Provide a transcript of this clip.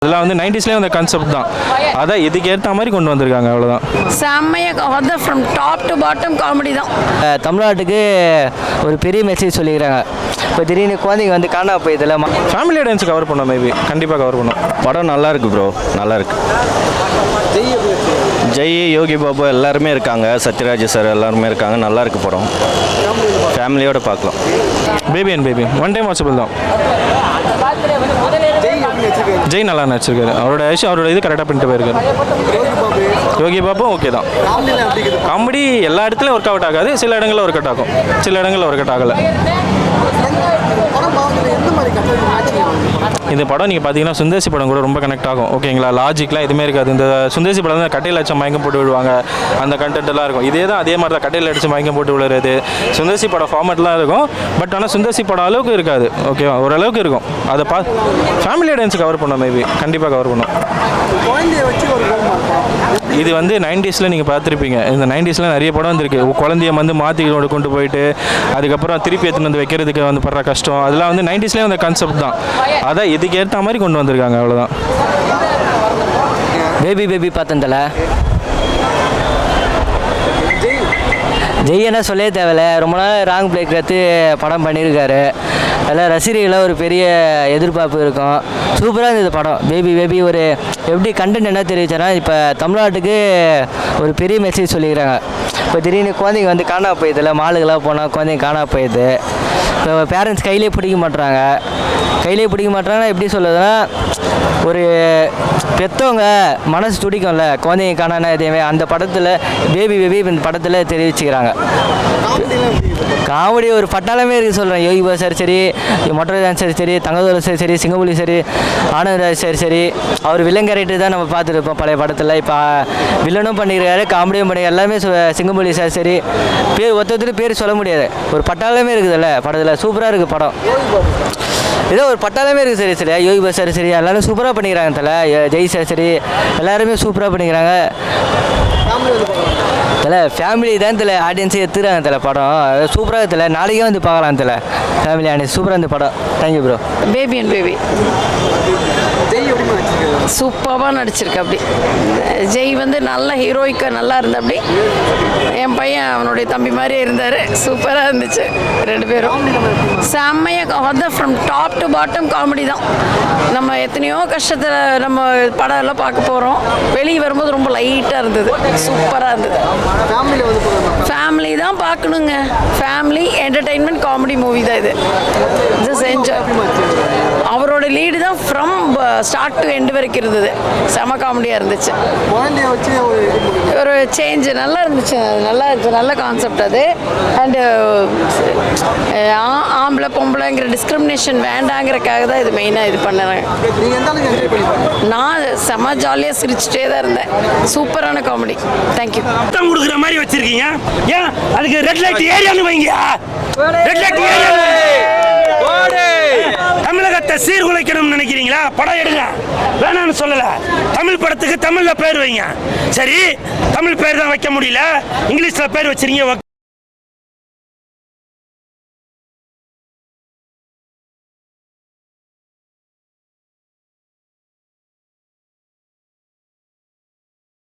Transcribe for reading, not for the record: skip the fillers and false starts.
இதெல்லாம் வந்து 90ஸ்லேயே அந்த கான்செப்ட் தான். அதான் இதுக்கு ஏற்ற மாதிரி கொண்டு வந்திருக்காங்க, அவ்வளோதான். செம்மையாக from top to bottom comedy தான். தமிழ்நாட்டுக்கு ஒரு பெரிய மெசேஜ் சொல்லிக்கிறாங்க. இப்போ திடீர்னு குழந்தைங்க வந்து காணா போயிதில்ல, ஃபேமிலி ஆடியன்ஸ் கவர் பண்ணோம், மேபி கண்டிப்பாக கவர் பண்ணோம். படம் நல்லா இருக்கு ப்ரோ, நல்லா இருக்கு. ஜெய், யோகி பாபு எல்லாருமே இருக்காங்க, சத்யராஜ் சார் எல்லாருமே இருக்காங்க, நல்லா இருக்கு படம். ஃபேமிலியோட பார்க்கலாம். Baby and baby one time watchable தான். ஜெய் நல்லா நடிச்சிருக்காரு, அவரோட இது கரெக்டாக பண்ணிட்டு போயிருக்காரு. யோகி பாபு ஓகே தான். காமெடி எல்லா இடத்துலையும் ஒர்க் அவுட் ஆகாது, சில இடங்களில் ஒர்க் அவுட் ஆகும், சில இடங்களில் ஒர்க் அவுட் ஆகலை. இந்த படம் நீங்கள் பார்த்தீங்கன்னா சுந்தேசி படம் கூட ரொம்ப கனெக்ட் ஆகும், ஓகேங்களா? லாஜிக்லாம் எதுவுமே இருக்காது. இந்த சுந்தேசி படம் தான் கட்டையில் அடிச்சு மயக்கம் போட்டு விடுவாங்க, அந்த கண்டென்ட் எல்லாம் இருக்கும். இதே தான், அதே மாதிரி தான் கட்டையில் அடிச்சு மயக்கம் போட்டு விழுறது சுந்தேசி படம் ஃபார்மேட்லாம் இருக்கும். பட் ஆனால் சுந்தேசி படம் அளவுக்கு இருக்காது, ஓகேவா? ஓரளவுக்கு இருக்கும். அதை ஃபேமிலி ஆடியன்ஸ் கவர் பண்ணோம், மேபி கண்டிப்பாக கவர் பண்ணோம். இது வந்து 90ஸ்ல நீங்கள் பார்த்துருப்பீங்க. இந்த 90ஸ்ல நிறைய படம் வந்துருக்கு. குழந்தைய வந்து மாற்றி கொண்டு போயிட்டு அதுக்கப்புறம் திருப்பி எடுத்துன்னு வந்து வைக்கிறதுக்கு வந்து படுற கஷ்டம், அதெல்லாம் வந்து 90ஸ்லேயே அந்த கான்செப்ட் தான். அதான் இதுக்கு ஏற்ற மாதிரி கொண்டு வந்திருக்காங்க, அவ்வளோதான். பேபி பார்த்ததில்ல. ஜெய் என்ன சொல்லவே தேவையில்ல, ரொம்ப நாள் ராங் பிளேக் எடுத்து படம் பண்ணியிருக்காரு. அதில் ரசிகர்களாக ஒரு பெரிய எதிர்பார்ப்பு இருக்கும். சூப்பராக இருந்தது படம். பேபி ஒரு எப்படி கண்டென்ட் என்ன தெரிவிச்சானா, இப்போ தமிழ்நாட்டுக்கு ஒரு பெரிய மெசேஜ் சொல்லிக்கிறாங்க. இப்போ திடீர்னு குழந்தைங்க வந்து காணா போயிதில்ல, மாலுக்கெல்லாம் போனால் குழந்தைங்க காணா போயிடுது. இப்போ பேரண்ட்ஸ் கையிலே பிடிக்க மாட்டுறாங்க. எப்படி சொல்லுதுன்னா, ஒரு பெற்றவங்க மனசு துடிக்கும்ல, குழந்தைங்க காணானா எதையுமே, அந்த படத்தில் பேபி இந்த படத்தில் தெரிவிச்சுக்கிறாங்க. காமெடி ஒரு பட்டாளமே இருக்குது சொல்கிறேன். யோகி பாபு சார் சரி, மொட்டராஜன் சார் சரி, தங்கதோல சார் சரி, சிங்கப்புலி சரி, ஆனந்தராஜ் சார் சரி, அவர் வில்லன் கேரக்டர் தான் நம்ம பார்த்துருப்போம் பழைய படத்தில். இப்போ வில்லனும் பண்ணியிருக்காரு, காமெடியும் பண்ணி எல்லாமே. சிங்கப்புலி சார் சரி, ஒருத்தர் பேர் சொல்ல முடியாது. ஒரு பட்டாளமே இருக்குதுல்ல படத்தில், சூப்பராக இருக்குது படம். ஏதோ ஒரு பட்டாளமே இருக்குது சரி. யோகி பாபு சார் சரி, எல்லாரும் சூப்பராக பண்ணிக்கிறாங்க. தலை ஜெய் சார் சரி, எல்லாருமே சூப்பராக பண்ணிக்கிறாங்க. ஃபேமிலி தான் ஆடியன்ஸே எடுத்துக்கிறாங்க தலை. படம் சூப்பராக தலை, நாளைக்கே வந்து பார்க்கலாம் தலை. ஃபேமிலி ஆடியன்ஸ் சூப்பராக இருந்த படம். Thank you bro. Baby and baby சூப்பராக நடிச்சிருக்கு. அப்படி ஜெய் வந்து நல்ல ஹீரோயிக்காக நல்லா இருந்த. அப்படி என் பையன் அவனுடைய தம்பி மாதிரியே இருந்தார். சூப்பராக இருந்துச்சு ரெண்டு பேரும். செம்மையாக from top to bottom comedy தான். நம்ம எத்தனையோ கஷ்டத்தில் நம்ம படம் எல்லாம் பார்க்க போகிறோம், வெளியே வரும்போது ரொம்ப லைட்டாக இருந்தது, சூப்பராக இருந்தது. ஃபேமிலி தான் பார்க்கணுங்க. ஃபேமிலி என்டர்டெயின்மெண்ட் காமெடி மூவி தான் இது. Just enjoy. அவரோட லீடு தான் ஃப்ரம் ஸ்டார்ட் டு எண்டு வரைக்கும் இருந்தது. செம காமெடியாக இருந்துச்சு. ஒரு சேஞ்ச் நல்லா இருந்துச்சு, நல்ல கான்செப்ட் அது. அண்டு ஆம்பளை பொம்பளைங்கிற டிஸ்கிரிமினேஷன் வேண்டாங்கிறதுக்காக தான் இது மெயினாக இது பண்ணுறாங்க. நான் செம ஜாலியாக சிரிச்சுட்டே தான் இருந்தேன். சூப்பரான காமெடி. தேங்க்யூ. கொடுக்குற மாதிரி வச்சிருக்கீங்க, ஏன் அதுக்கு ரெட் லைட் ஏரியான்னு வைங்க. ரெட் லைட் தமிழகத்தை சீர்குலைக்கணும்னு நினைக்கிறீங்களா? படம் எடுங்க, வேணான்னு சொல்லல. தமிழ் படத்துக்கு தமிழ்ல பேர் வைங்க. சரி, தமிழ் பேர் தான் வைக்க முடியல, இங்கிலீஷ்ல பேர் வச்சிருக்கீங்க.